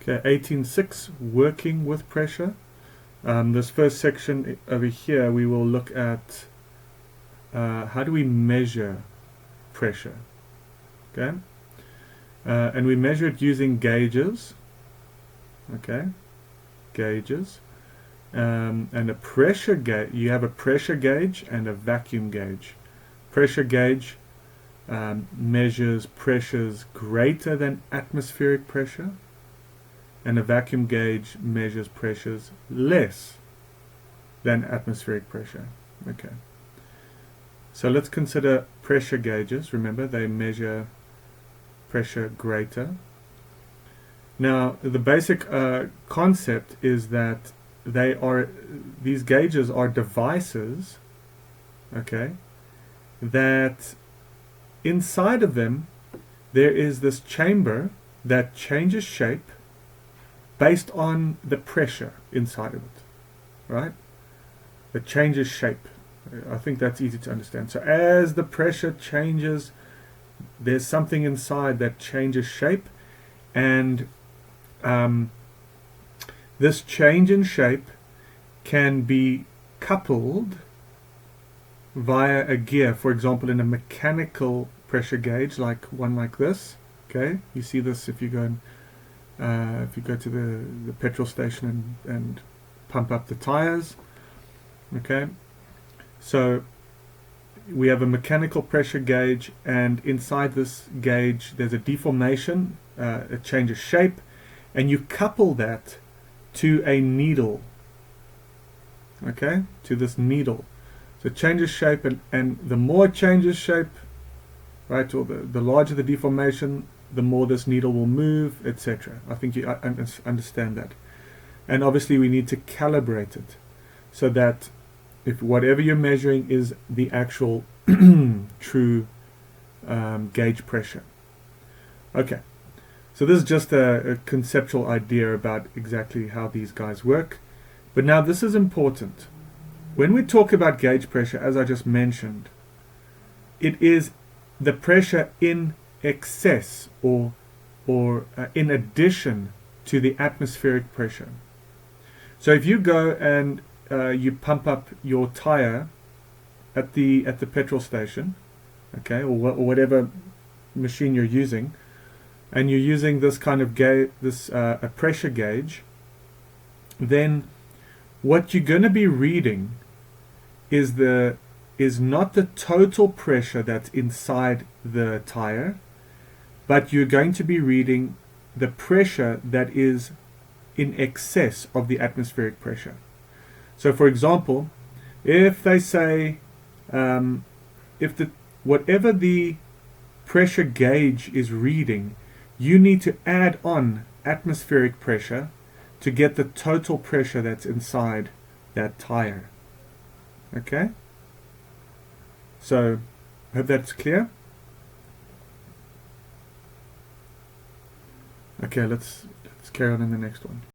Okay, 18.6, working with pressure. This first section over here, we will look at how do we measure pressure. Okay, and we measure it using gauges. Okay, gauges. And a pressure gauge, you have a pressure gauge and a vacuum gauge. Pressure gauge measures pressures greater than atmospheric pressure, and a vacuum gauge measures pressures less than atmospheric pressure. Okay. So let's consider pressure gauges. Remember, they measure pressure greater. Now, the basic concept is that these gauges are devices, okay, that inside of them there is this chamber that changes shape based on the pressure inside of it, right? It changes shape. I think that's easy to understand. So as the pressure changes, there's something inside that changes shape, and this change in shape can be coupled via a gear. For example, in a mechanical pressure gauge, like one like this. Okay, you see this if you go to the petrol station and pump up the tires. Okay, so we have a mechanical pressure gauge, and inside this gauge there's a deformation. It changes shape, and you couple that to a needle. Okay, to this needle. So it changes shape, and the more it changes shape, right, or the larger the deformation, the more this needle will move, etc. I think you understand that. And obviously we need to calibrate it so that if whatever you're measuring is the actual true gauge pressure. Okay, so this is just a conceptual idea about exactly how these guys work. But now this is important. When we talk about gauge pressure, as I just mentioned, it is the pressure in excess or in addition to the atmospheric pressure. So if you go and you pump up your tire at the petrol station, okay, or whatever machine you're using, and you're using this kind of a pressure gauge, then what you're going to be reading is not the total pressure that's inside the tire, but you're going to be reading the pressure that is in excess of the atmospheric pressure. So for example, if they say whatever the pressure gauge is reading, you need to add on atmospheric pressure to get the total pressure that's inside that tire. Okay? So, I hope that's clear. Okay, let's carry on in the next one.